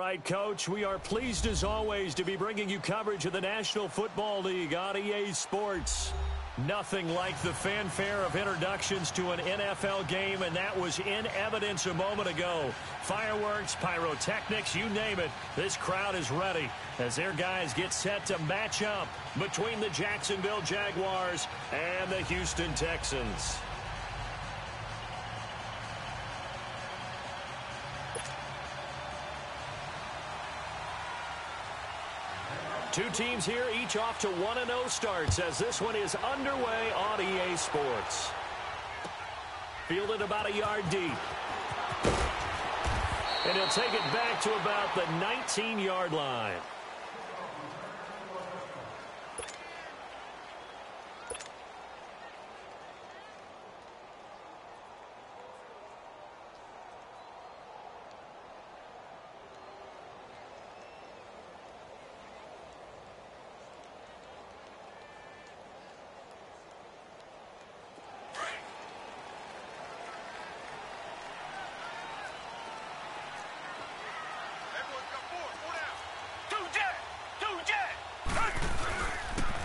right, Coach. We are pleased, as always, to be bringing you coverage of the National Football League on EA Sports. Nothing like the fanfare of introductions to an NFL game, and that was in evidence a moment ago. Fireworks, pyrotechnics, you name it. This crowd is ready as their guys get set to match up between the Jacksonville Jaguars and the Houston Texans. Two teams here, each off to 1-0 starts as this one is underway on EA Sports. Fielded about a yard deep. And he'll take it back to about the 19-yard line.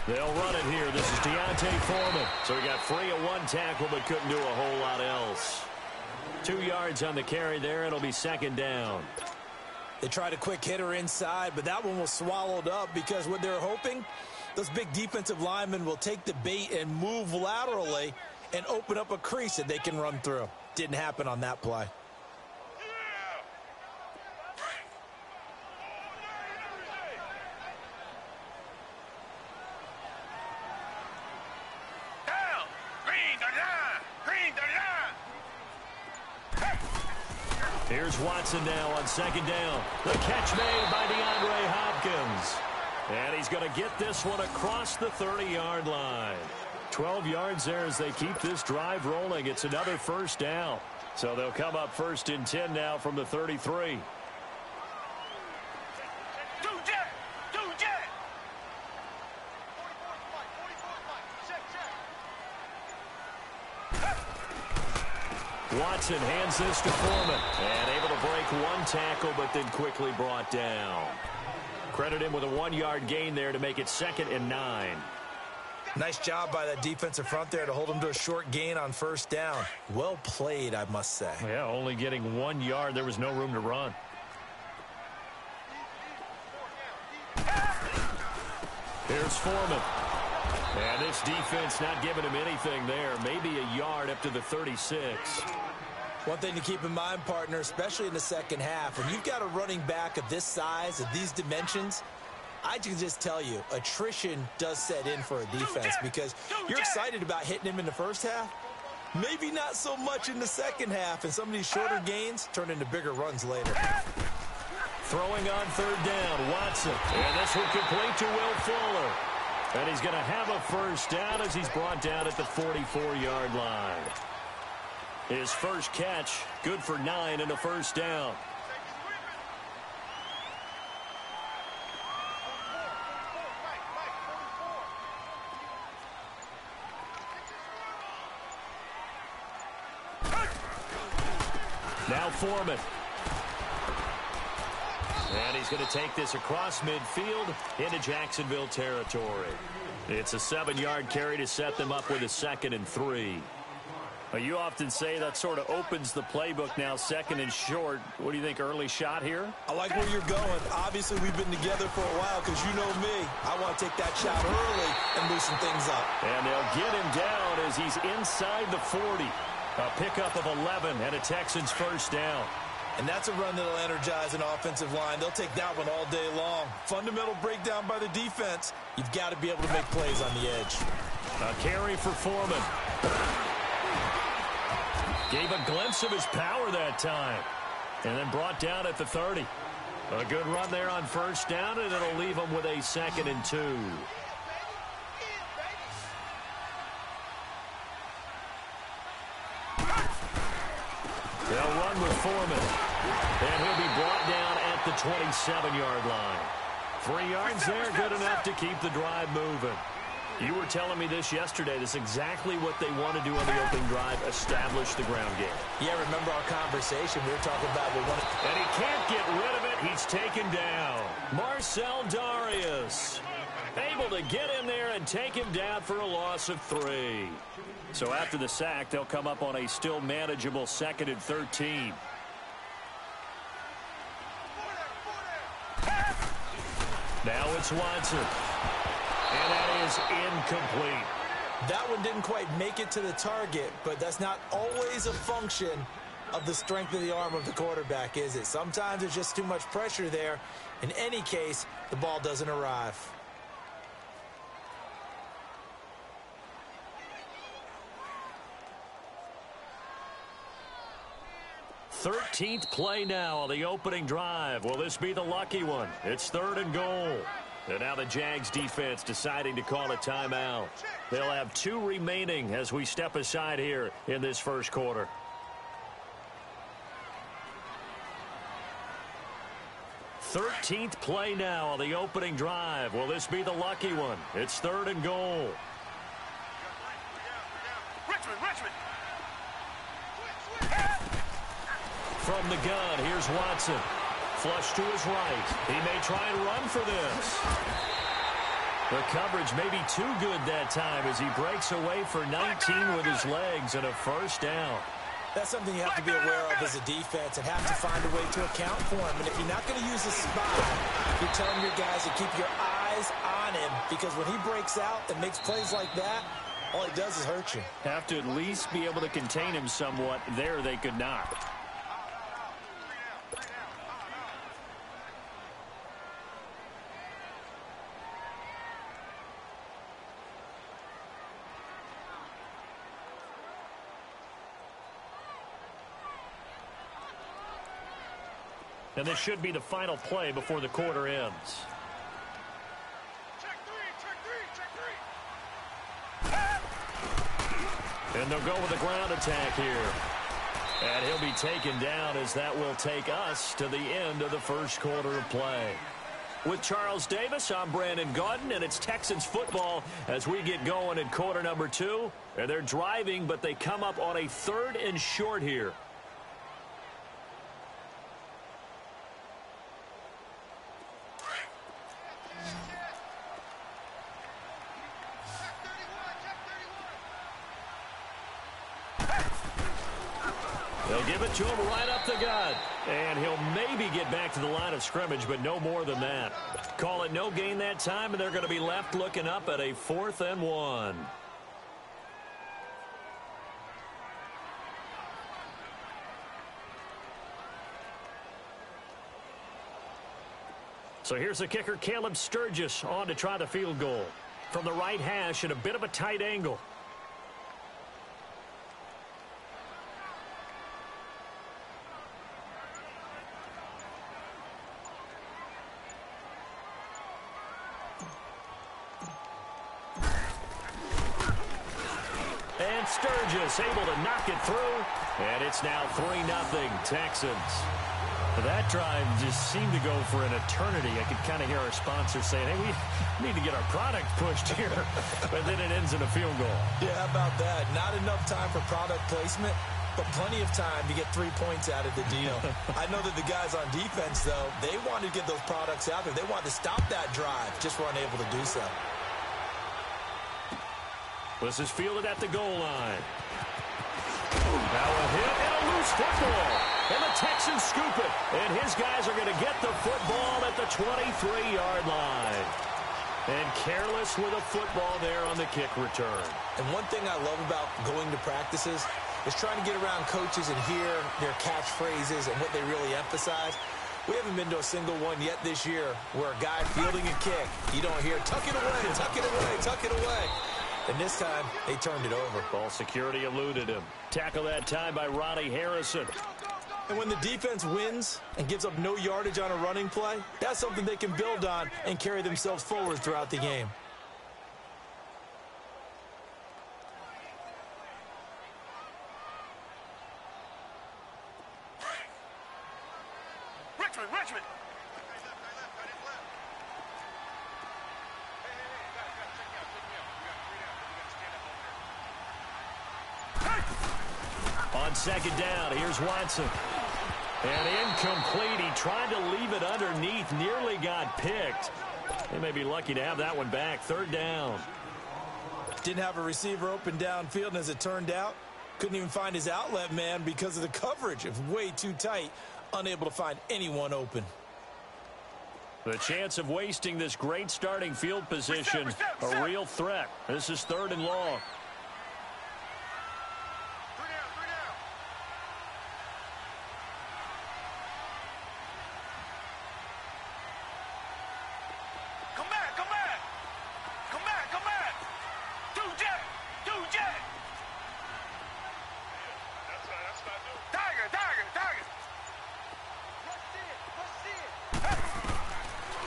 They'll run it here. This is Foreman. So he got free of one tackle but couldn't do a whole lot else. 2 yards on the carry there. It'll be second down. They tried a quick hitter inside, but that one was swallowed up because what they're hoping, those big defensive linemen will take the bait and move laterally and open up a crease that they can run through. Didn't happen on that play. Here's Watson now on second down. The catch made by DeAndre Hopkins. And he's going to get this one across the 30-yard line. 12 yards there as they keep this drive rolling. It's another first down. So they'll come up first and 10 now from the 33. Watson hands this to Foreman. And able to break one tackle, but then quickly brought down. Credit him with a 1-yard gain there to make it 2nd and 9. Nice job by that defensive front there to hold him to a short gain on first down. Well played, I must say. Yeah, only getting 1 yard. There was no room to run. Here's Foreman. And this defense not giving him anything there. Maybe a yard up to the 36. One thing to keep in mind, partner, especially in the second half, when you've got a running back of this size, of these dimensions, I can just tell you, attrition does set in for a defense because you're excited about hitting him in the first half. Maybe not so much in the second half, and some of these shorter gains turn into bigger runs later. Throwing on third down, Watson. And this will complete to Will Fuller. And he's going to have a first down as he's brought down at the 44-yard line. His first catch, good for 9 and a first down. Now Foreman. And he's going to take this across midfield into Jacksonville territory. It's a 7-yard carry to set them up with a 2nd and 3. Well, you often say that sort of opens the playbook now, 2nd and short. What do you think, early shot here? I like where you're going. Obviously, we've been together for a while because you know me. I want to take that shot early and loosen things up. And they'll get him down as he's inside the 40. A pickup of 11 and a Texans first down. And that's a run that'll energize an offensive line. They'll take that one all day long. Fundamental breakdown by the defense. You've got to be able to make plays on the edge. A carry for Foreman. Gave a glimpse of his power that time. And then brought down at the 30. A good run there on first down, and it'll leave him with a 2nd and 2. They'll run with Foreman. And he'll be brought down at the 27-yard line. 3 yards there, good enough to keep the drive moving. You were telling me this yesterday. This is exactly what they want to do on the opening drive, establish the ground game. Yeah, remember our conversation. We were talking about we want to... And he can't get rid of it. He's taken down. Marcel Darius able to get in there and take him down for a loss of 3. So after the sack, they'll come up on a still manageable 2nd and 13. Now it's Watson. And that is incomplete. That one didn't quite make it to the target, but that's not always a function of the strength of the arm of the quarterback, is it? Sometimes there's just too much pressure there. In any case, the ball doesn't arrive. 13th play now on the opening drive. Will this be the lucky one? It's 3rd and goal. And now the Jags defense deciding to call a timeout. They'll have 2 remaining as we step aside here in this first quarter. Thirteenth play now on the opening drive. Will this be the lucky one? It's 3rd and goal. Richmond. From the gun, here's Watson. Flush to his right. He may try and run for this. The coverage may be too good that time as he breaks away for 19 with his legs and a first down. That's something you have to be aware of as a defense and have to find a way to account for him. And if you're not going to use the spot, you're telling your guys to keep your eyes on him, because when he breaks out and makes plays like that, all he does is hurt you. Have to at least be able to contain him somewhat. There they could not. And this should be the final play before the quarter ends. Check three. And they'll go with a ground attack here. And he'll be taken down as that will take us to the end of the first quarter of play. With Charles Davis, I'm Brandon Gaudin, and it's Texans football as we get going in quarter number 2. And they're driving, but they come up on a 3rd and short here. They'll give it to him right up the gut. And he'll maybe get back to the line of scrimmage, but no more than that. Call it no gain that time, and they're going to be left looking up at a 4th and 1. So here's the kicker, Caleb Sturgis, on to try the field goal. From the right hash at a bit of a tight angle. And Sturgis able to knock it through. And it's now 3-0 Texans. That drive just seemed to go for an eternity. I could kind of hear our sponsor saying, hey, we need to get our product pushed here. But then it ends in a field goal. Yeah, how about that? Not enough time for product placement, but plenty of time to get 3 points out of the deal. I know that the guys on defense, though, they wanted to get those products out there. They wanted to stop that drive, just were unable to do so. This is fielded at the goal line. Now a hit and a loose football. And the Texans scoop it. And his guys are going to get the football at the 23-yard line. And careless with a football there on the kick return. And one thing I love about going to practices is trying to get around coaches and hear their catchphrases and what they really emphasize. We haven't been to a single one yet this year where a guy fielding a kick, you don't hear, tuck it away, tuck it away, tuck it away. And this time, they turned it over. Ball security eluded him. Tackle that time by Ronnie Harrison. And when the defense wins and gives up no yardage on a running play, that's something they can build on and carry themselves forward throughout the game. Richmond. on second down. Here's Watson. And incomplete. He tried to leave it underneath. Nearly got picked. They may be lucky to have that one back. Third down. Didn't have a receiver open downfield, and as it turned out, couldn't even find his outlet man because of the coverage. It was way too tight. Unable to find anyone open. The chance of wasting this great starting field position, a real threat. This is 3rd and long.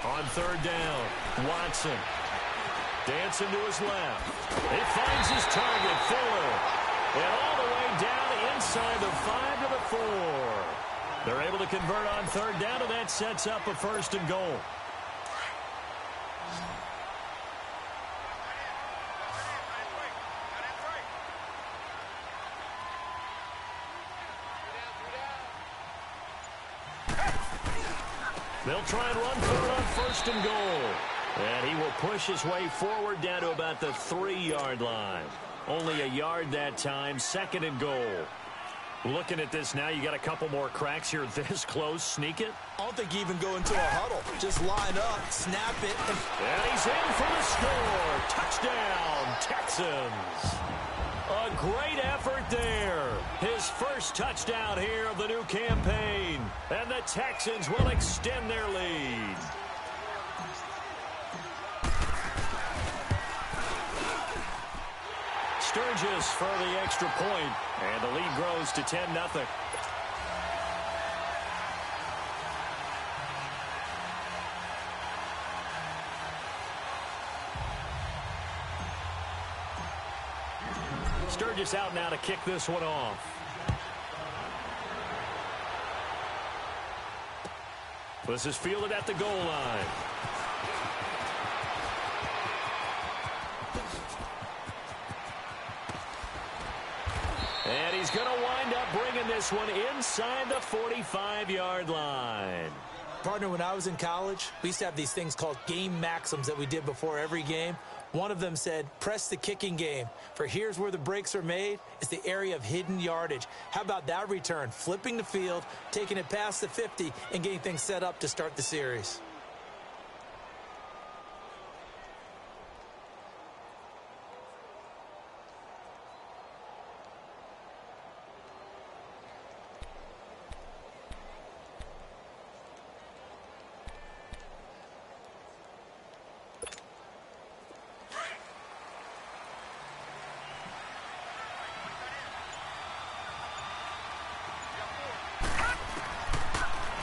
On 3rd down, Watson dancing to his left. He finds his target, Fuller. And all the way down inside the 5 to the 4. They're able to convert on 3rd down, and that sets up a 1st and goal. They'll try and run for it on 1st and goal. And he will push his way forward down to about the 3-yard line. Only a yard that time. 2nd and goal. Looking at this now, you got a couple more cracks here this close. Sneak it. I don't think you even go into a huddle. Just line up, snap it. And he's in for the score. Touchdown, Texans. A great effort there. His first touchdown here of the new campaign. And the Texans will extend their lead. Sturgis for the extra point. And the lead grows to 10-0. Sturgis out now to kick this one off. This is fielded at the goal line. And he's going to wind up bringing this one inside the 45-yard line. Partner, when I was in college, we used to have these things called game maxims that we did before every game. One of them said, press the kicking game. For here's where the breaks are made. It's the area of hidden yardage. How about that return? Flipping the field, taking it past the 50, and getting things set up to start the series.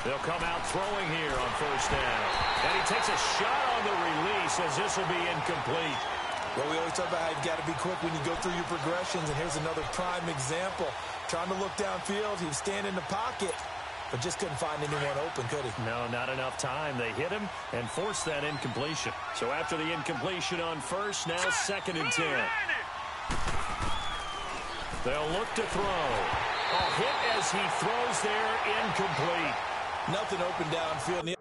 They'll come out throwing here on 1st down. And he takes a shot on the release as this will be incomplete. Well, we always talk about how you've got to be quick when you go through your progressions, and here's another prime example. Trying to look downfield, he was standing in the pocket, but just couldn't find anyone open, could he? No, not enough time. They hit him and forced that incompletion. So after the incompletion on 1st, now 2nd and 10. They'll look to throw. A hit as he throws there, incomplete. Nothing open downfield.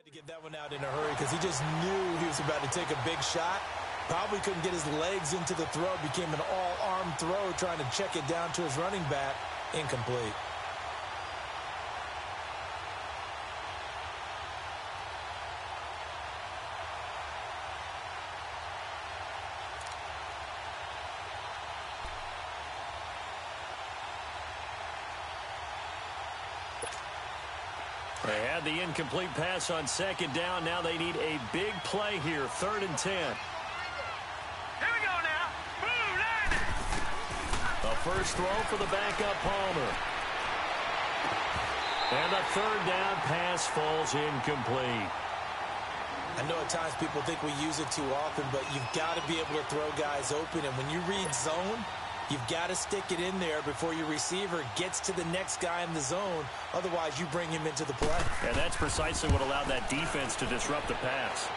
To get that one out in a hurry because he just knew he was about to take a big shot. Probably couldn't get his legs into the throw. Became an all-arm throw trying to check it down to his running back. Incomplete. They had the incomplete pass on 2nd down. Now they need a big play here. 3rd and 10. Here we go now. Boom, landed. A first throw for the backup Palmer. And the 3rd down pass falls incomplete. I know at times people think we use it too often, but you've got to be able to throw guys open. And when you read zone, you've got to stick it in there before your receiver gets to the next guy in the zone. Otherwise, you bring him into the play. And that's precisely what allowed that defense to disrupt the pass.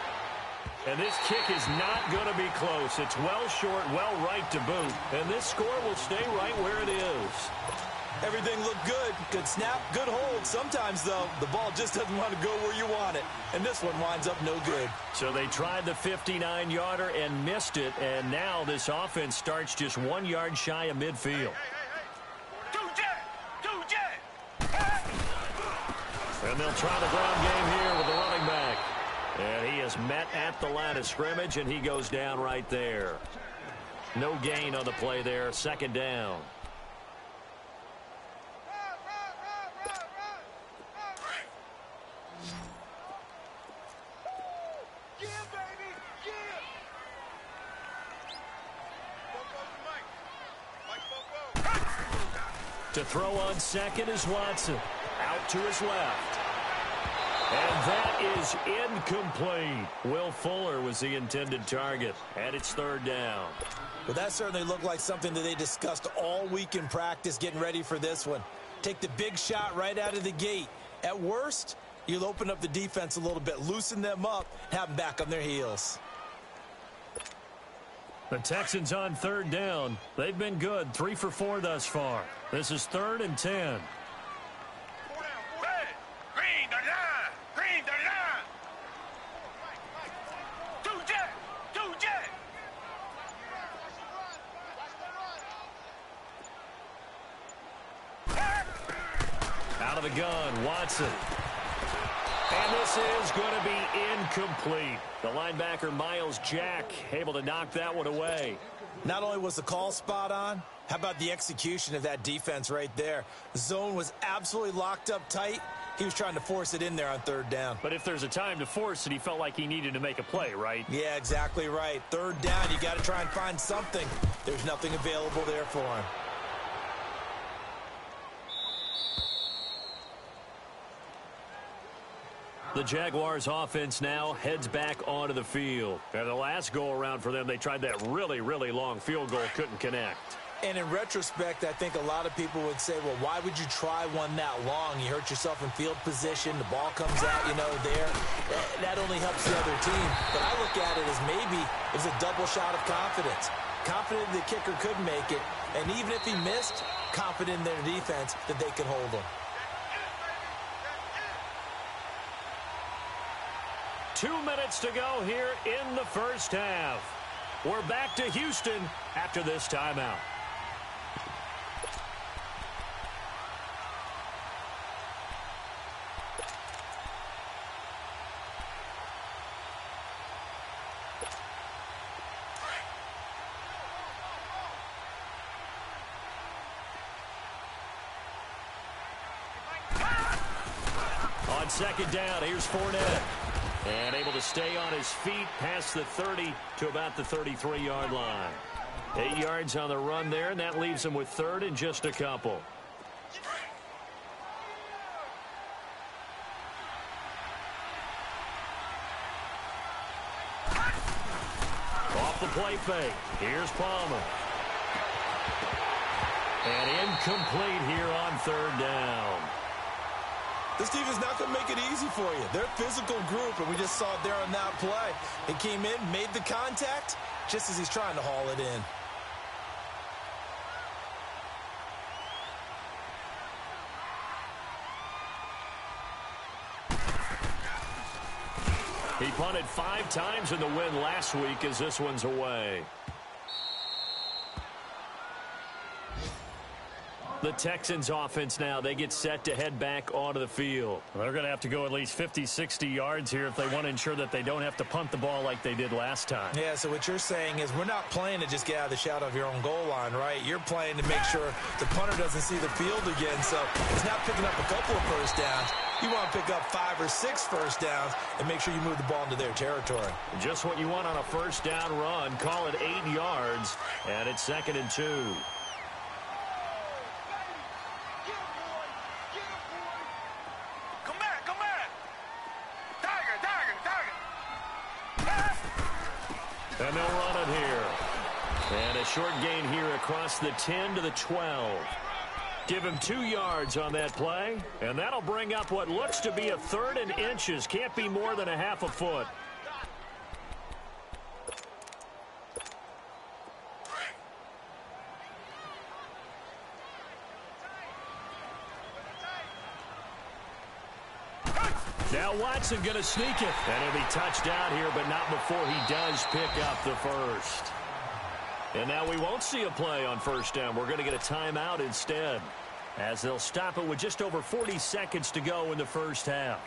And this kick is not going to be close. It's well short, well right to boot. And this score will stay right where it is. Everything looked good. Good snap, good hold. Sometimes, though, the ball just doesn't want to go where you want it. And this one winds up no good. So they tried the 59-yarder and missed it. And now this offense starts just 1 yard shy of midfield. And they'll try the ground game here with the running back. And he is met at the line of scrimmage, and he goes down right there. No gain on the play there. Second down. To throw on second is Watson. Out to his left. And that is incomplete. Will Fuller was the intended target. And it's third down. Well, that certainly looked like something that they discussed all week in practice getting ready for this one. Take the big shot right out of the gate. At worst, you'll open up the defense a little bit, loosen them up, have them back on their heels. The Texans on third down. They've been good, 3 for 4 thus far. This is 3rd and 10. Out of the gun, Watson. And this is going to be incomplete. The linebacker, Miles Jack, able to knock that one away. Not only was the call spot on, how about the execution of that defense right there? The zone was absolutely locked up tight. He was trying to force it in there on third down. But if there's a time to force it, he felt like he needed to make a play, right? Yeah, exactly right. Third down, you got to try and find something. There's nothing available there for him. The Jaguars offense now heads back onto the field. And the last go-around for them, they tried that really, really long field goal, couldn't connect. And in retrospect, I think a lot of people would say, well, why would you try one that long? You hurt yourself in field position. The ball comes out, there. That only helps the other team. But I look at it as maybe it was a double shot of confidence. Confident the kicker could make it. And even if he missed, confident in their defense that they could hold him. 2 minutes to go here in the first half. We're back to Houston after this timeout. On second down, here's Fournette. And able to stay on his feet past the 30 to about the 33-yard line. 8 yards on the run there, and that leaves him with third and just a couple. Off the play fake. Here's Palmer. And incomplete here on third down. This team is not going to make it easy for you. They're a physical group, and we just saw it there on that play. He came in, made the contact, just as he's trying to haul it in. He punted 5 times in the win last week as this one's away. The Texans offense now, they get set to head back onto the field. They're going to have to go at least 50, 60 yards here if they want to ensure that they don't have to punt the ball like they did last time. Yeah, so what you're saying is we're not playing to just get out of the shadow of your own goal line, right? You're playing to make sure the punter doesn't see the field again. So he's not picking up a couple of first downs. You want to pick up 5 or 6 first downs and make sure you move the ball into their territory. Just what you want on a first down run. Call it 8 yards, and it's 2nd and 2. And they'll run it here. And a short gain here across the 10 to the 12. Give him 2 yards on that play. And that'll bring up what looks to be a 3rd and inches. Can't be more than a half a foot. Now Watson going to sneak it. And he'll be touched out here, but not before he does pick up the first. And now we won't see a play on first down. We're going to get a timeout instead, as they'll stop it with just over 40 seconds to go in the first half.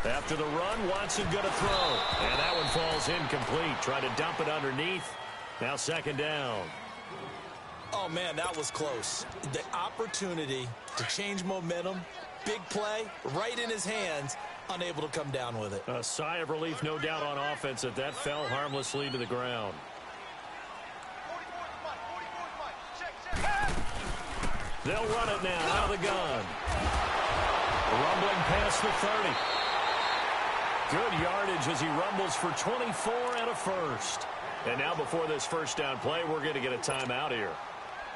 After the run, Watson going to throw. And that one falls incomplete. Trying to dump it underneath. Now second down. Oh, man, that was close. The opportunity to change momentum, big play, right in his hands, unable to come down with it. A sigh of relief, no doubt, on offense that fell harmlessly to the ground. They'll run it now out of the gun. Rumbling past the 30. Good yardage as he rumbles for 24 and a first. And now before this first down play, we're going to get a timeout here,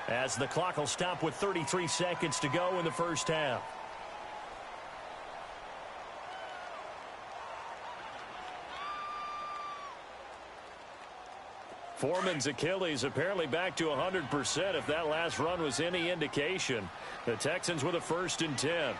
as the clock will stop with 33 seconds to go in the first half. Foreman's Achilles apparently back to 100% if that last run was any indication. The Texans with a 1st and 10.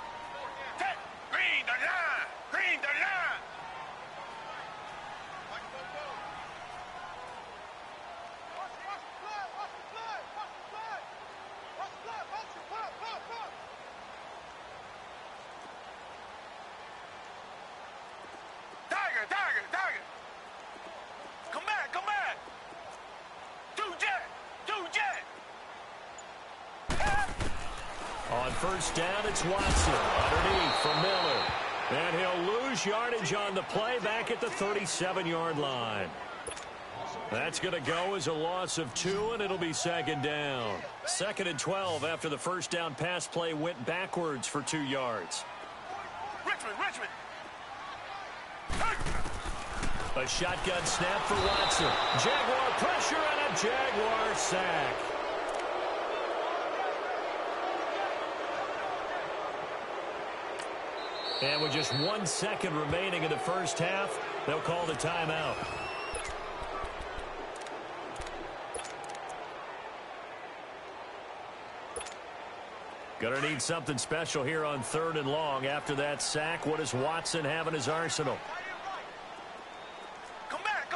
On first down, it's Watson underneath for Miller. And he'll lose yardage on the play back at the 37-yard line. That's going to go as a loss of 2, and it'll be second down. 2nd and 12 after the first down pass play went backwards for 2 yards. Richmond. A shotgun snap for Watson. Jaguar pressure and a Jaguar sack. And with just 1 second remaining in the first half, they'll call the timeout. Gonna need something special here on 3rd and long. After that sack, what does Watson have in his arsenal? Come back.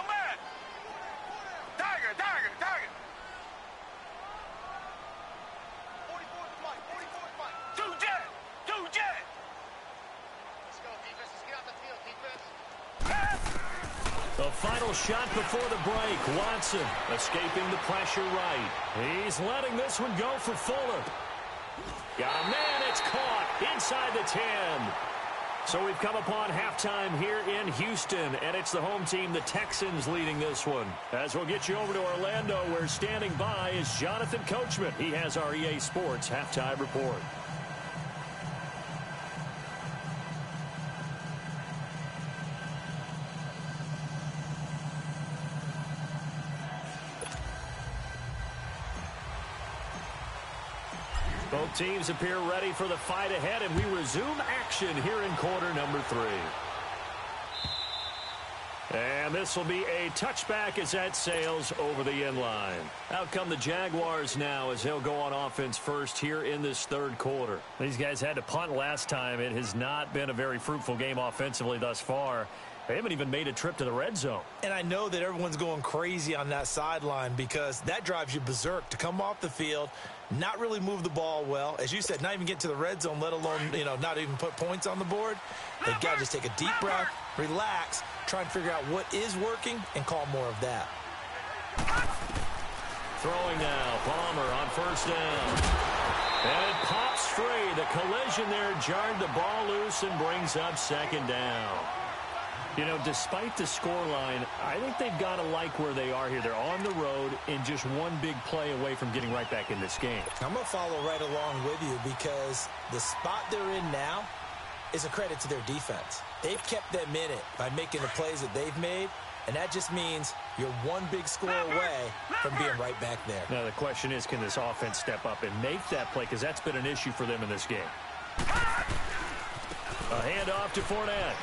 Tiger. 2 jet. Let's go, defense. Let's get out the field, defense. The final shot before the break. Watson escaping the pressure right. He's letting this one go for Fuller. Got a man, it's caught inside the 10. So we've come upon halftime here in Houston, and it's the home team, the Texans, leading this one. As we'll get you over to Orlando, where standing by is Jonathan Coachman. He has our EA Sports halftime report. Both teams appear ready for the fight ahead, and we resume action here in quarter number 3. And this will be a touchback as that sails over the end line. Out come the Jaguars now as they'll go on offense first here in this 3rd quarter. These guys had to punt last time. It has not been a very fruitful game offensively thus far. They haven't even made a trip to the red zone. And I know that everyone's going crazy on that sideline because that drives you berserk to come off the field, not really move the ball well. As you said, not even get to the red zone, let alone, not even put points on the board. They've got to just take a deep breath, relax, try and figure out what is working, and call more of that. throwing now. Palmer on first down. And it pops free. The collision there jarred the ball loose and brings up second down. You know, despite the scoreline, I think they've got to like where they are here. They're on the road and just one big play away from getting right back in this game. I'm going to follow right along with you because the spot they're in now is a credit to their defense. They've kept them in it by making the plays that they've made, and that just means you're one big score away from being right back there. Now, the question is, can this offense step up and make that play? Because that's been an issue for them in this game. A handoff to Fournette.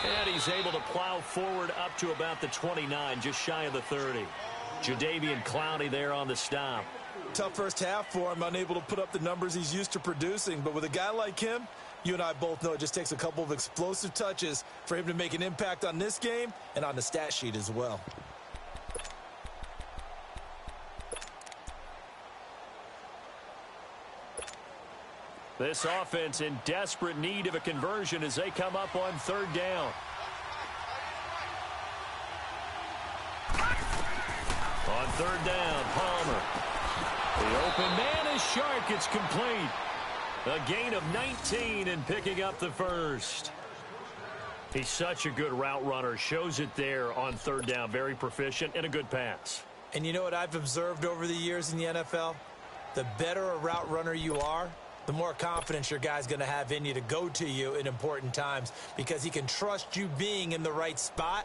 And he's able to plow forward up to about the 29, just shy of the 30. Jadeveon Clowney there on the stop. Tough first half for him, unable to put up the numbers he's used to producing. But with a guy like him, you and I both know it just takes a couple of explosive touches for him to make an impact on this game and on the stat sheet as well. This offense in desperate need of a conversion as they come up on third down. On third down, Palmer. The open man is Shark. It's complete. A gain of 19 and picking up the first. He's such a good route runner. Shows it there on third down. Very proficient and a good pass. And you know what I've observed over the years in the NFL? The better a route runner you are, the more confidence your guy's going to have in you to go to you in important times because he can trust you being in the right spot,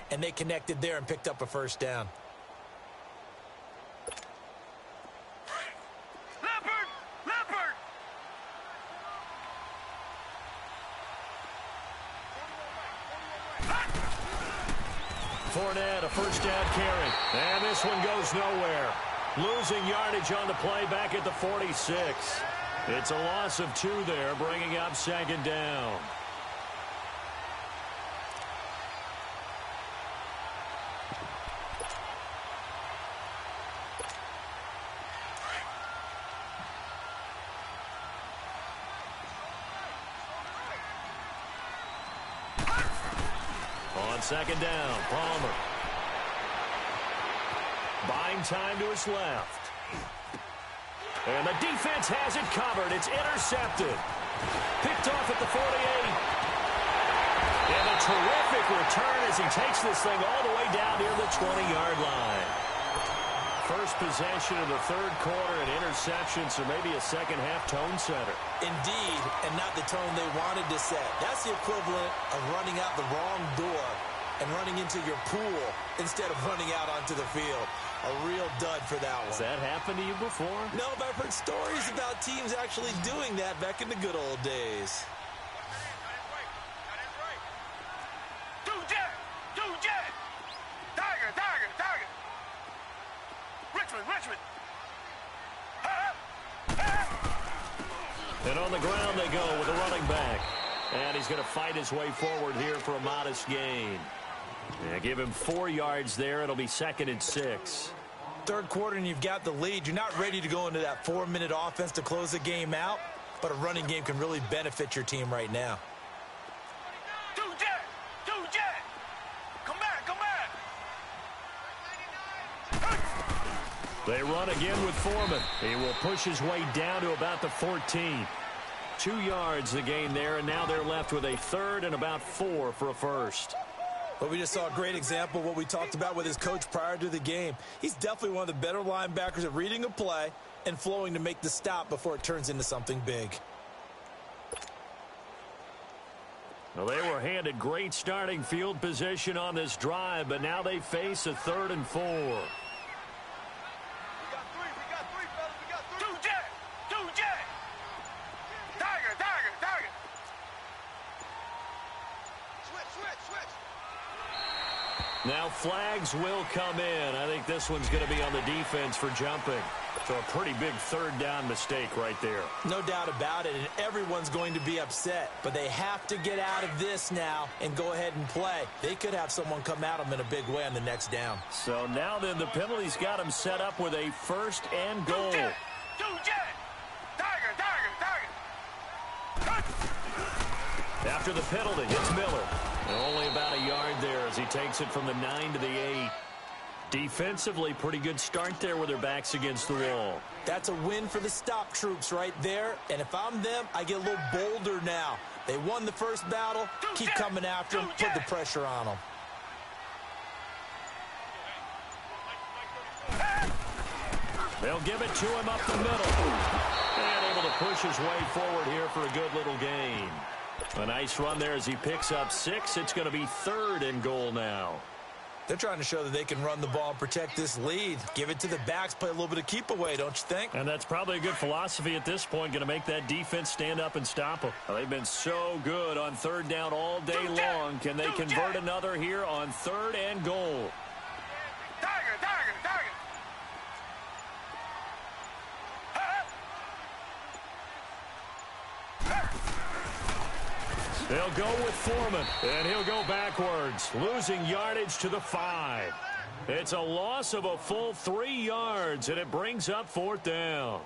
and they connected there and picked up a first down. Fournette, a first down carry. And this one goes nowhere. Losing yardage on the play back at the 46. It's a loss of 2 there, bringing up second down. On second down, Palmer. Buying time to his left. And the defense has it covered. It's intercepted. Picked off at the 48. And a terrific return as he takes this thing all the way down near the 20-yard line. First possession of the third quarter, an interception, so maybe a second-half tone setter. Indeed, and not the tone they wanted to set. That's the equivalent of running out the wrong door and running into your pool instead of running out onto the field. A real dud for that one. Has that happened to you before? No, but I've heard stories about teams actually doing that back in the good old days. Richmond. And on the ground they go with a running back. And he's going to fight his way forward here for a modest gain. Yeah, give him 4 yards there. It'll be 2nd and 6. Third quarter and you've got the lead. You're not ready to go into that 4-minute offense to close the game out, but a running game can really benefit your team right now. Come back. They run again with Foreman. He will push his way down to about the 14. 2 yards the gain there, and now they're left with a third and about 4 for a first. But we just saw a great example of what we talked about with his coach prior to the game. He's definitely one of the better linebackers at reading a play and flowing to make the stop before it turns into something big. Well, they were handed great starting field position on this drive, but now they face a 3rd and 4. Now flags will come in. I think this one's going to be on the defense for jumping. So a pretty big third down mistake right there. No doubt about it, and everyone's going to be upset. But they have to get out of this now and go ahead and play. They could have someone come at them in a big way on the next down. So now then the penalty's got them set up with a 1st and goal. After the penalty, it's Miller. And only about a yard there as he takes it from the 9 to the 8. Defensively, pretty good start there with their backs against the wall. That's a win for the stop troops right there. And if I'm them, I get a little bolder now. They won the first battle. Keep coming after them. Put the pressure on them. They'll give it to him up the middle. And able to push his way forward here for a good little gain. A nice run there as he picks up 6. It's going to be 3rd and goal now. They're trying to show that they can run the ball and protect this lead. Give it to the backs, play a little bit of keep away, don't you think? And that's probably a good philosophy at this point, going to make that defense stand up and stop them. Well, they've been so good on 3rd down all day long. Can they convert another here on 3rd and goal? Tiger. They'll go with Foreman, and he'll go backwards, losing yardage to the 5. It's a loss of a full 3 yards, and it brings up 4th down.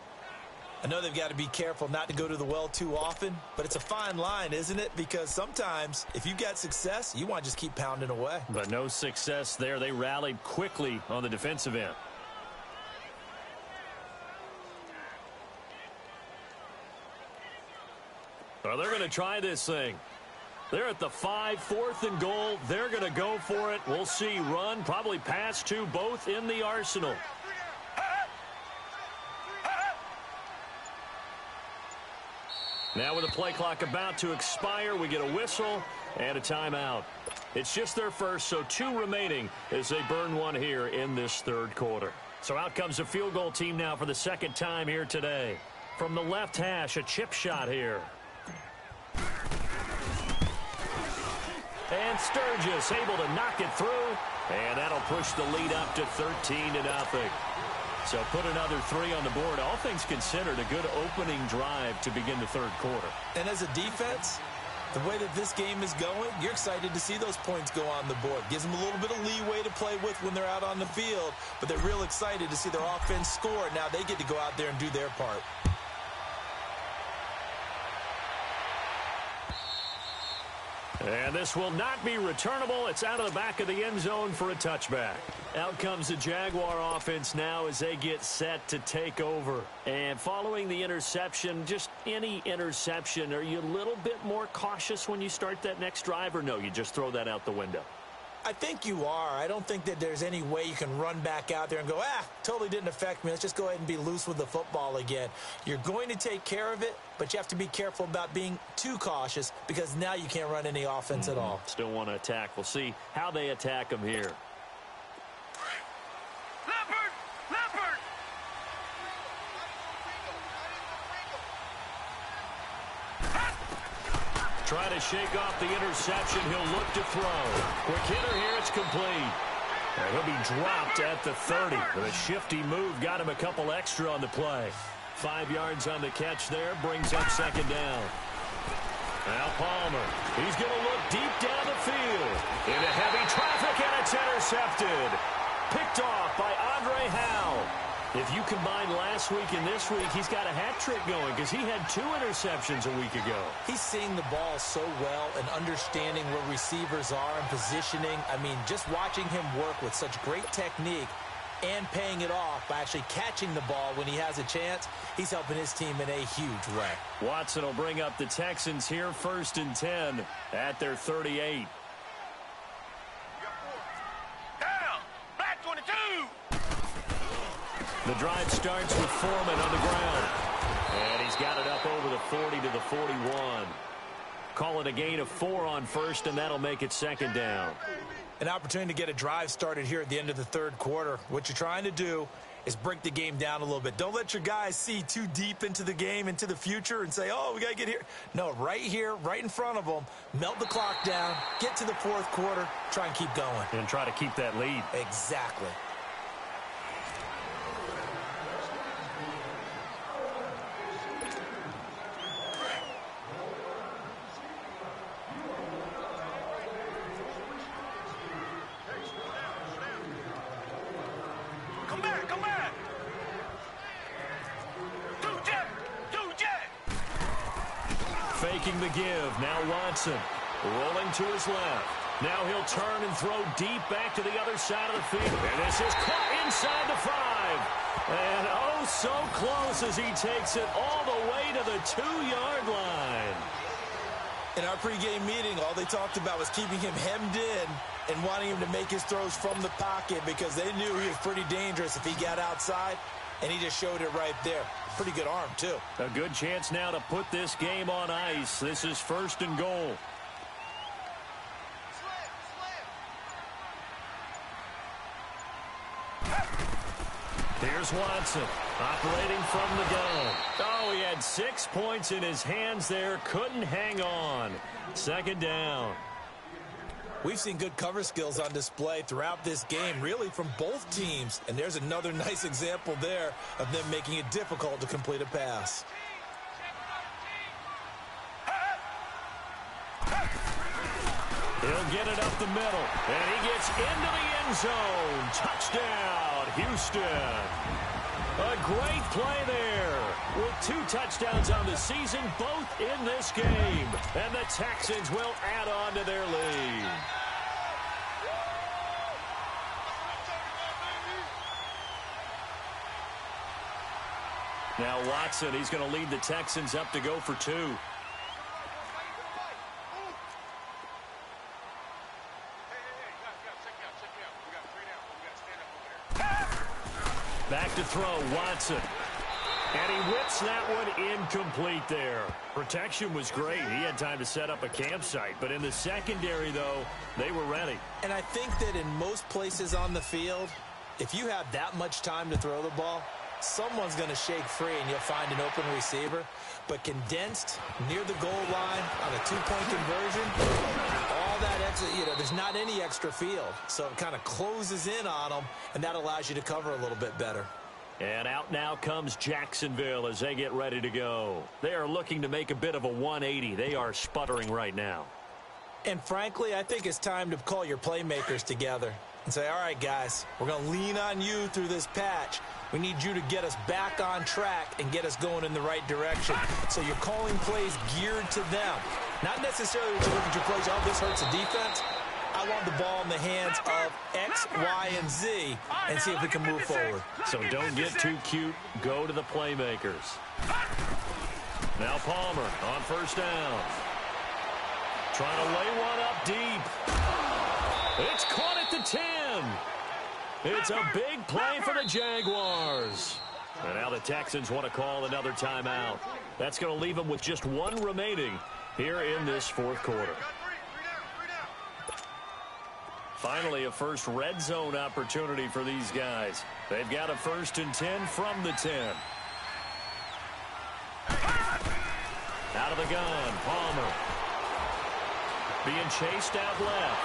I know they've got to be careful not to go to the well too often, but it's a fine line, isn't it? Because sometimes, if you've got success, you want to just keep pounding away. But no success there. They rallied quickly on the defensive end. Well, they're going to try this thing. They're at the 5, 4th and goal. They're going to go for it. We'll see. Run, probably pass to both in the arsenal. Now with the play clock about to expire, we get a whistle and a timeout. It's just their first, so 2 remaining as they burn one here in this 3rd quarter. So out comes a field goal team now for the 2nd time here today. From the left hash, a chip shot here. And Sturgis able to knock it through, and that'll push the lead up to 13-0. So put another 3 on the board. All things considered, a good opening drive to begin the 3rd quarter. And as a defense, the way that this game is going, you're excited to see those points go on the board. Gives them a little bit of leeway to play with when they're out on the field, but they're real excited to see their offense score. Now they get to go out there and do their part. And this will not be returnable. It's out of the back of the end zone for a touchback. Out comes the Jaguar offense now as they get set to take over. And following the interception, just any interception, are you a little bit more cautious when you start that next drive, or no, you just throw that out the window? I think you are. I don't think that there's any way you can run back out there and go, totally didn't affect me. Let's just go ahead and be loose with the football again. You're going to take care of it, but you have to be careful about being too cautious because now you can't run any offense at all. Still want to attack. We'll see how they attack them here. Leopard! Try to shake off the interception. He'll look to throw. Quick hitter here. It's complete. And he'll be dropped at the 30. With a shifty move, got him a couple extra on the play. 5 yards on the catch there. Brings up 2nd down. Now Palmer. He's going to look deep down the field. Into heavy traffic, and it's intercepted. Picked off by Andre Howe. If you combine last week and this week, he's got a hat trick going because he had 2 interceptions a week ago. He's seeing the ball so well and understanding where receivers are and positioning. I mean, just watching him work with such great technique and paying it off by actually catching the ball when he has a chance, he's helping his team in a huge way. Watson will bring up the Texans here 1st and 10 at their 38. Down! Black 22! The drive starts with Foreman on the ground. And he's got it up over the 40 to the 41. Call it a gain of 4 on 1st, and that'll make it 2nd down. An opportunity to get a drive started here at the end of the 3rd quarter. What you're trying to do is break the game down a little bit. Don't let your guys see too deep into the game, into the future, and say, we got to get here. No, right here, right in front of them, melt the clock down, get to the 4th quarter, try and keep going. And try to keep that lead. Exactly. Come back! Two jet! Faking the give. Now Watson rolling to his left. Now he'll turn and throw deep back to the other side of the field. And this is caught inside the 5. And oh, so close as he takes it all the way to the 2-yard line. In our pregame meeting, all they talked about was keeping him hemmed in and wanting him to make his throws from the pocket because they knew he was pretty dangerous if he got outside, and he just showed it right there. Pretty good arm, too. A good chance now to put this game on ice. This is 1st and goal. Here's Watson, operating from the gun. Oh, he had 6 points in his hands there. Couldn't hang on. 2nd down. We've seen good cover skills on display throughout this game, really from both teams. And there's another nice example there of them making it difficult to complete a pass. He'll get it up the middle, and he gets into the end zone. Touchdown, Houston. A great play there with 2 touchdowns on the season, both in this game. And the Texans will add on to their lead. Now Watson, he's going to lead the Texans up to go for 2. Back to throw, Watson. And he whips that one incomplete there. Protection was great. He had time to set up a campsite. But in the secondary, though, they were ready. And I think that in most places on the field, if you have that much time to throw the ball, someone's going to shake free and you'll find an open receiver. But condensed near the goal line on a 2-point conversion, all that extra, there's not any extra field. So it kind of closes in on them, and that allows you to cover a little bit better. And out now comes Jacksonville as they get ready to go. They are looking to make a bit of a 180. They are sputtering right now. And frankly, I think it's time to call your playmakers together and say, all right, guys, we're going to lean on you through this patch. We need you to get us back on track and get us going in the right direction. So you're calling plays geared to them. Not necessarily to look at your plays, oh, this hurts the defense. I want the ball in the hands of X, Y, and Z and see if we can move forward. So don't get too cute. Go to the playmakers. Now Palmer on 1st down. Trying to lay one up deep. It's caught at the 10. It's a big play for the Jaguars. And now the Texans want to call another timeout. That's going to leave them with just 1 remaining here in this 4th quarter. Finally, a first red zone opportunity for these guys. They've got a 1st and 10 from the 10. Out of the gun, Palmer. Being chased out left.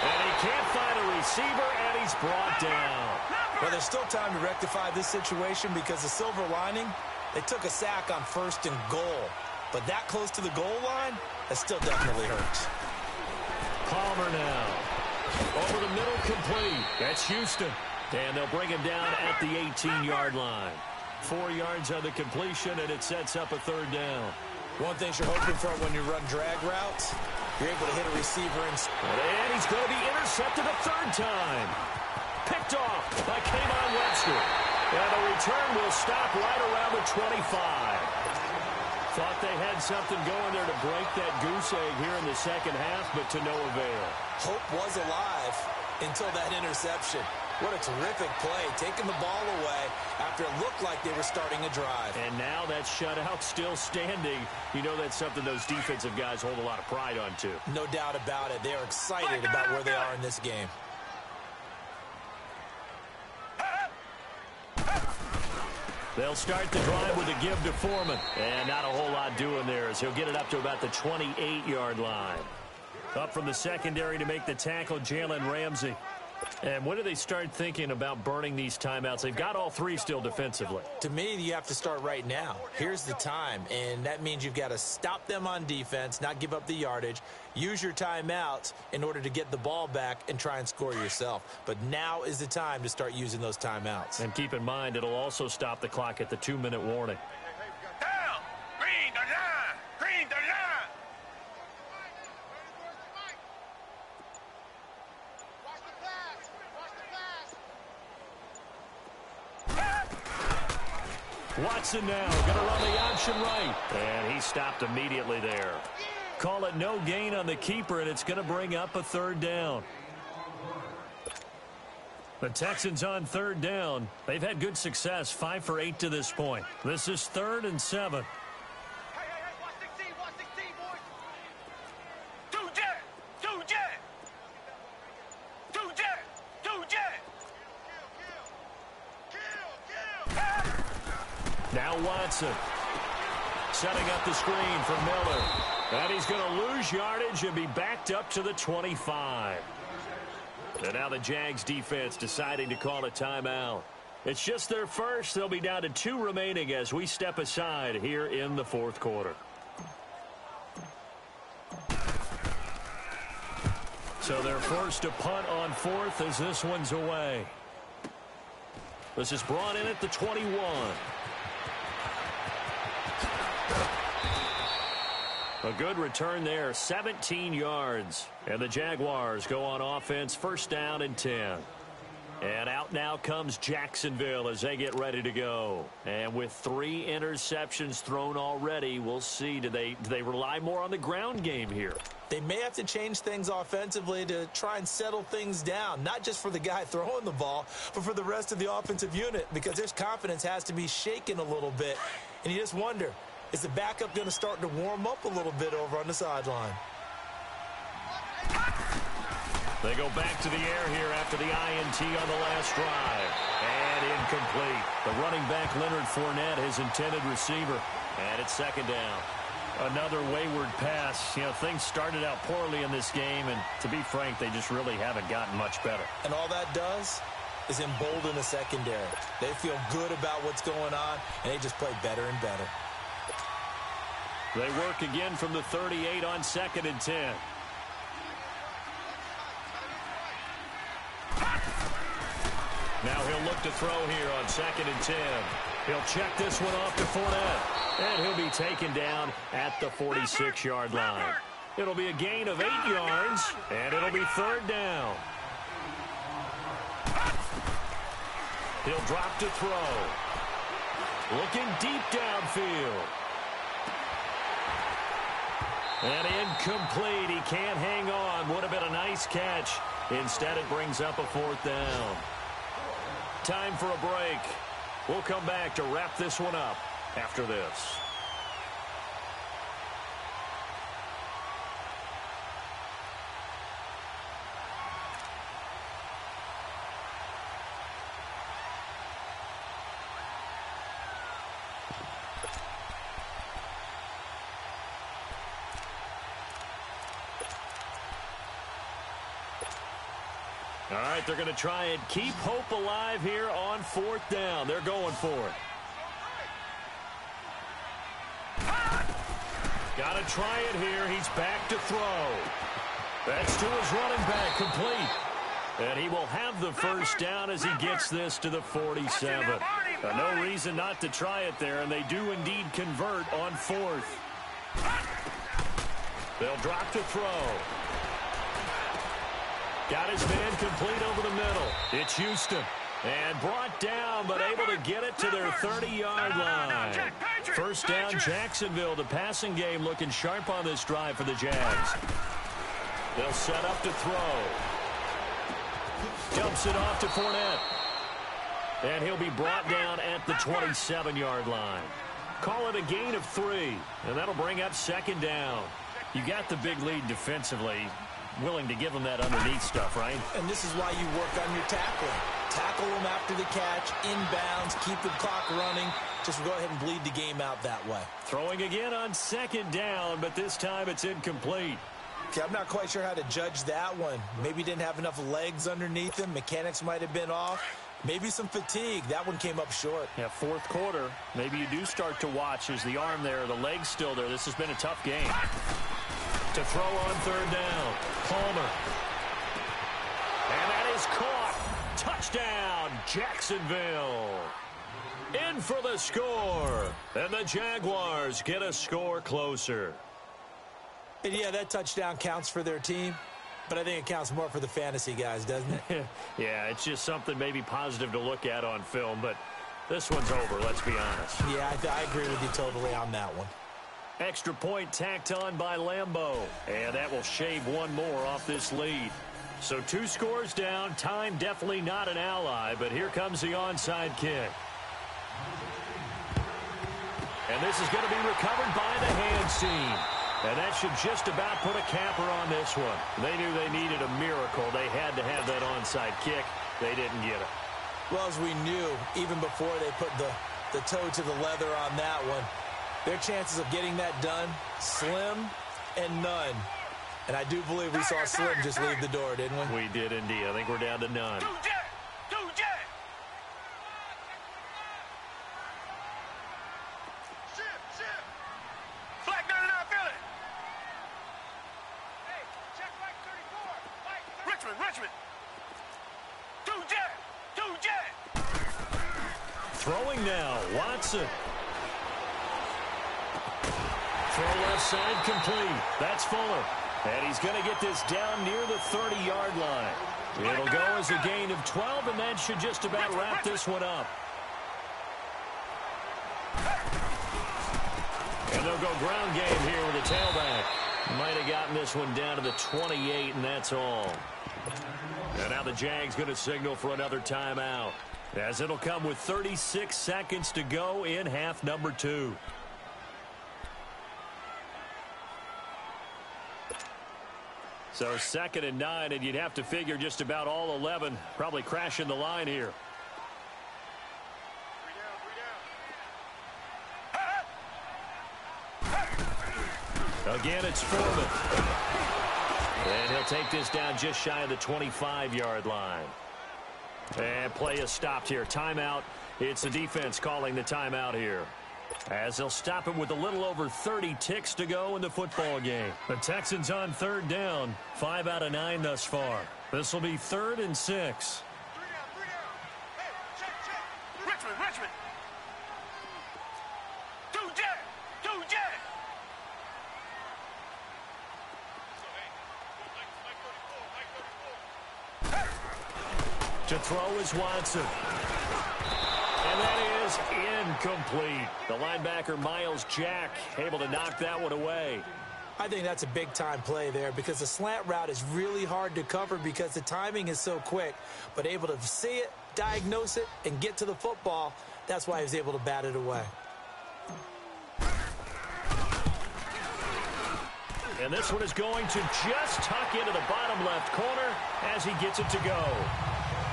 And he can't find a receiver, and he's brought down. Well, there's still time to rectify this situation because the silver lining, they took a sack on 1st and goal. But that close to the goal line, that still definitely hurts. Palmer now. Over the middle, complete. That's Houston. And they'll bring him down at the 18-yard line. 4 yards on the completion, and it sets up a 3rd down. One thing you're hoping for when you run drag routes, you're able to hit a receiver. And he's going to be intercepted a 3rd time. Picked off by Kayvon Webster. And the return will stop right around the 25. Thought they had something going there to break that goose egg here in the 2nd half, but to no avail. Hope was alive until that interception. What a terrific play, taking the ball away after it looked like they were starting a drive. And now that shutout still standing. You know that's something those defensive guys hold a lot of pride on, too. No doubt about it. They are excited about where they are in this game. They'll start the drive with a give to Foreman. And not a whole lot doing there as he'll get it up to about the 28-yard line. Up from the secondary to make the tackle, Jalen Ramsey. And when do they start thinking about burning these timeouts? They've got all 3 still defensively. To me, you have to start right now. Here's the time, and that means you've got to stop them on defense, not give up the yardage, use your timeouts in order to get the ball back and try and score yourself. But now is the time to start using those timeouts. And keep in mind, it'll also stop the clock at the 2-minute warning. Down! Green the line! Green the line! Watson now going to run the option right. And he stopped immediately there. Call it no gain on the keeper, and it's going to bring up a third down. The Texans on third down. They've had good success, 5 for 8 to this point. This is 3rd and 7. Watch the team, boys. Two jet. Now Watson setting up the screen for Miller. And he's going to lose yardage and be backed up to the 25. And now the Jags defense deciding to call a timeout. It's just their first. They'll be down to 2 remaining as we step aside here in the 4th quarter. So they're forced to punt on 4th as this one's away. This is brought in at the 21. A good return there, 17 yards. And the Jaguars go on offense, 1st down and 10. And out now comes Jacksonville as they get ready to go. And with 3 interceptions thrown already, we'll see. Do they rely more on the ground game here? They may have to change things offensively to try and settle things down, not just for the guy throwing the ball, but for the rest of the offensive unit, because their confidence has to be shaken a little bit. And you just wonder, is the backup going to start to warm up a little bit over on the sideline? They go back to the air here after the INT on the last drive. And incomplete. The running back, Leonard Fournette, his intended receiver. And it's 2nd down. Another wayward pass. You know, things started out poorly in this game, and to be frank, they just really haven't gotten much better. And all that does is embolden the secondary. They feel good about what's going on, and they just play better and better. They work again from the 38 on 2nd and 10. Now he'll look to throw here on 2nd and 10. He'll check this one off to Fournette. And he'll be taken down at the 46-yard line. It'll be a gain of 8 yards, and it'll be 3rd down. He'll drop to throw. Looking deep downfield. And incomplete. He can't hang on. Would have been a nice catch. Instead, it brings up a 4th down. Time for a break. We'll come back to wrap this one up after this. All right, they're going to try and keep hope alive here on 4th down. They're going for it. Got to try it here. He's back to throw. That's to his running back, complete. And he will have the 1st down as he gets this to the 47. No reason not to try it there, and they do indeed convert on 4th. They'll drop to throw. Got his man complete over the middle. It's Houston. And brought down, but able to get it to their 30-yard line. 1st down, Jacksonville. The passing game looking sharp on this drive for the Jags. They'll set up to throw. Dumps it off to Fournette. And he'll be brought down at the 27-yard line. Call it a gain of 3. And that'll bring up 2nd down. You got the big lead defensively. Willing to give them that underneath stuff, right? And this is why you work on your tackling. Tackle them after the catch, inbounds, keep the clock running. Just go ahead and bleed the game out that way. Throwing again on 2nd down, but this time it's incomplete. Okay, I'm not quite sure how to judge that one. Maybe didn't have enough legs underneath him. Mechanics might have been off. Maybe some fatigue. That one came up short. Yeah, 4th quarter. Maybe you do start to watch as the arm there, the leg's still there. This has been a tough game. To throw on 3rd down. Palmer. And that is caught. Touchdown, Jacksonville. In for the score. And the Jaguars get a score closer. And yeah, that touchdown counts for their team. But I think it counts more for the fantasy guys, doesn't it? Yeah, it's just something maybe positive to look at on film. But This one's over, let's be honest. Yeah, I agree with you totally on that one. Extra point tacked on by Lambeau. And that will shave one more off this lead. So 2 scores down. Time definitely not an ally, but here comes the onside kick. And this is going to be recovered by the hands team. And that should just about put a capper on this one. They knew they needed a miracle. They had to have that onside kick. They didn't get it. Well, as we knew, even before they put the toe to the leather on that one, their chances of getting that done, slim and none. And I do believe we saw Slim just leave the door, didn't we? We did indeed. I think we're down to none. Black 99 Philly. Hey, check Black 34. Richmond. 2 jet. Throwing now, Watson. Throw left side complete. That's Fuller. And he's going to get this down near the 30-yard line. It'll go as a gain of 12, and that should just about wrap this one up. And they'll go ground game here with a tailback. Might have gotten this one down to the 28, and that's all. And now the Jags going to signal for another timeout, as it'll come with 36 seconds to go in half number 2. So 2nd and 9, and you'd have to figure just about all 11 probably crashing the line here. Again, it's Foreman. And he'll take this down just shy of the 25-yard line. And play is stopped here. Timeout. It's the defense calling the timeout here, as they'll stop it with a little over 30 ticks to go in the football game. The Texans on 3rd down, 5 out of 9 thus far. This will be 3rd and 6. 3 down. Hey, check. Richmond. 2 jet. To throw is Watson. And that is incomplete. The linebacker, Miles Jack, able to knock that one away. I think that's a big-time play there, because the slant route is really hard to cover because the timing is so quick. But able to see it, diagnose it, and get to the football, that's why he was able to bat it away. And this one is going to just tuck into the bottom left corner as he gets it to go.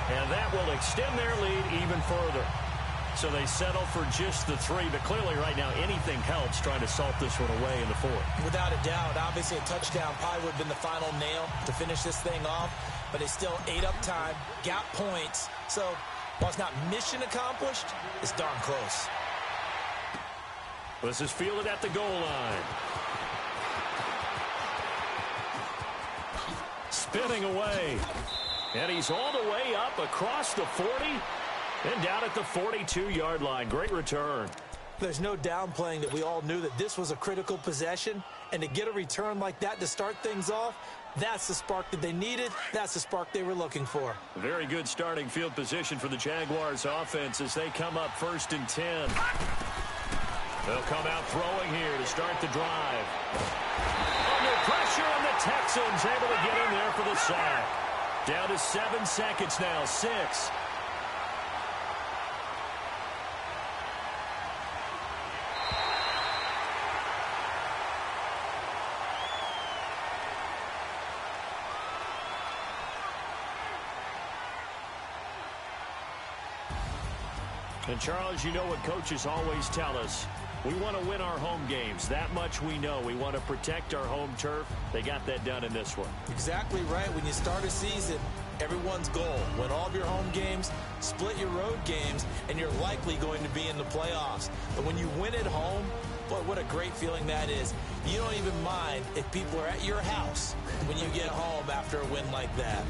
And that will extend their lead even further. So they settle for just the 3, but clearly right now anything helps trying to salt this one away in the 4th. Without a doubt, obviously a touchdown probably would have been the final nail to finish this thing off, but they still ate up time, got points. So while it's not mission accomplished, it's darn close. This is fielded at the goal line. Spinning away. And he's all the way up across the 40 and down at the 42-yard line. Great return. There's no downplaying that we all knew that this was a critical possession, and to get a return like that to start things off, that's the spark that they needed. That's the spark they were looking for. Very good starting field position for the Jaguars offense as they come up 1st and 10. They'll come out throwing here to start the drive. Under pressure, and the Texans able to get in there for the sack. Down to 7 seconds now, 6. And, Charles, you know what coaches always tell us. We want to win our home games. That much we know. We want to protect our home turf. They got that done in this one. Exactly right. When you start a season, everyone's goal: win all of your home games, split your road games, and you're likely going to be in the playoffs. But when you win at home, boy, what a great feeling that is. You don't even mind if people are at your house when you get home after a win like that.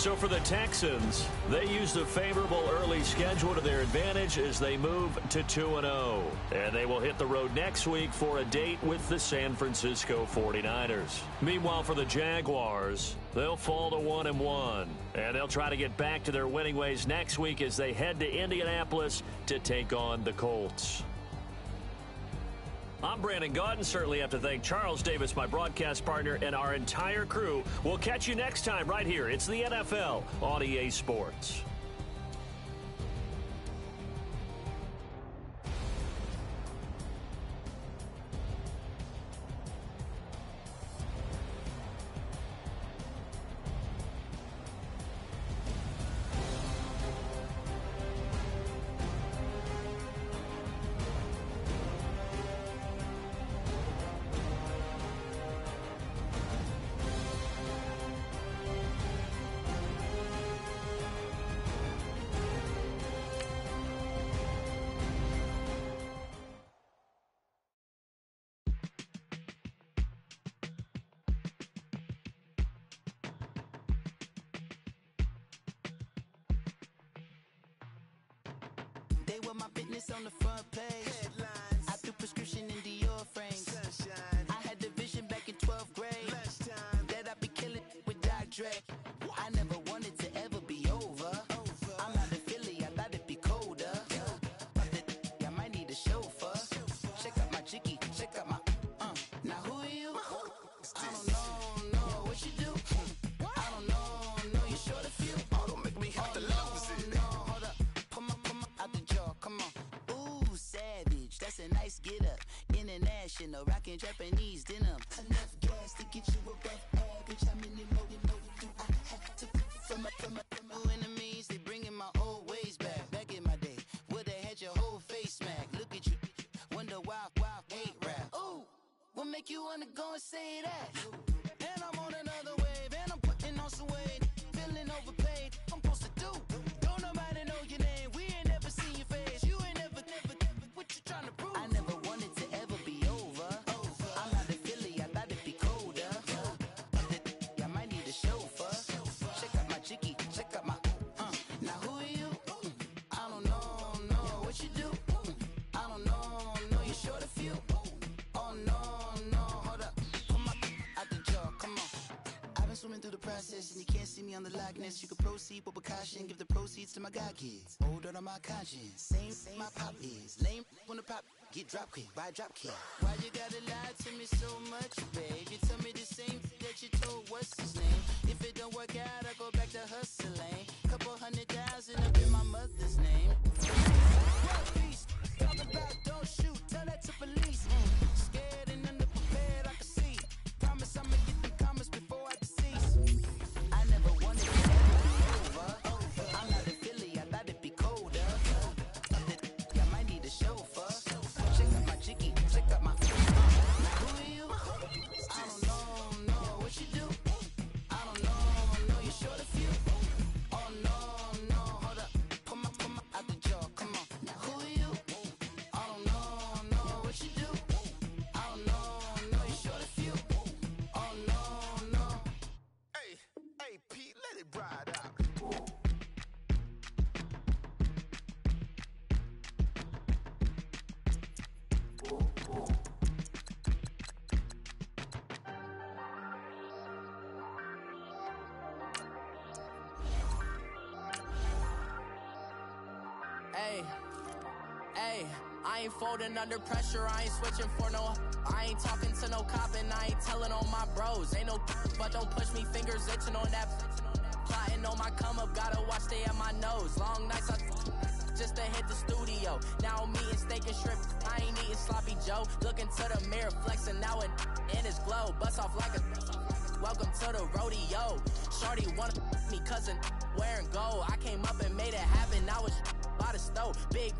So for the Texans, they used a favorable early schedule to their advantage as they move to 2-0. And they will hit the road next week for a date with the San Francisco 49ers. Meanwhile, for the Jaguars, they'll fall to 1-1. And they'll try to get back to their winning ways next week as they head to Indianapolis to take on the Colts. I'm Brandon Gaudin. Certainly have to thank Charles Davis, my broadcast partner, and our entire crew. We'll catch you next time right here. It's the NFL on EA Sports. My business on the front page. Headlines. I threw prescription in Dior frames. Sunshine. I had the vision back in 12th grade. Lunchtime. That I'd be killing with Dr. Dre. I never wanted to ever be over. I'm out of Philly, I thought it'd be colder. I might need a chauffeur. Check out my chicky, check out my now who are you? I don't know, what you do. I don't know, you're short a few. Oh, don't make me have to lose it. No, hold up. Come out the jaw, come on. Ooh, savage, that's a nice get up. International, rockin' Japanese denim. Enough gas to get you above average. How many more you know do I have to from my enemies? They bringing my old ways back. Back in my day, would've had your whole face smacked. Look at you, wonder why hate rap. Ooh, what make you wanna go and say that? And I'm on another wave, and I'm putting on some weight. Feeling overpaid, I'm supposed to do. Don't nobody know your name, we ain't never seen your face. You ain't never, what you trying to prove? I never wanted to ever be over. I'm out of Philly, I thought it'd be colder. I might need a chauffeur. Check out my chicky, check out my now who are you? I don't know, what you do. I don't know, you're short a few. Oh no, hold up. Come out the jaw, come on. I've been swimming through the process and you can't see me on the likeness. You can proceed with precaution, give the proceeds to my god kids. Older on my conscience, same my pop is. Lame when the pop get drop quick, buy drop kick. Why you gotta lie to me so much, babe? You tell me the same that you told what's his name. If it don't work out, I go back to hustling. Couple 100,000 up in my mother's name. What peace? Talk about don't shoot, tell that to police. Scared and underprepared, I can see. Promise I'ma get the comments before I decease. I never wanted to ever be over. I'm out of Philly, I thought it'd be colder. I might need a chauffeur. Check out my chicky, check out my now who are you? I don't know, what you do. I don't know, you're short a few. Oh no, hold up. Come out the jaw, come on. Now who are you? I don't know, what you do. I don't know, you're short a few. Oh no. Hey, Pete, let it ride out. Hey, I ain't folding under pressure, I ain't switching for no. I ain't talking to no cop and I ain't telling on my bros. Ain't no but don't push me, fingers itching on that. Plotting on my come up, gotta watch stay at my nose. Long nights I just to hit the studio. Now I'm eating steak and shrimp, I ain't eating sloppy Joe. Looking to the mirror, flexing now and in his glow. Bust off like a welcome to the rodeo. Shorty wanna me cousin wearing gold. I came up and made it happen, I was by the stove. Big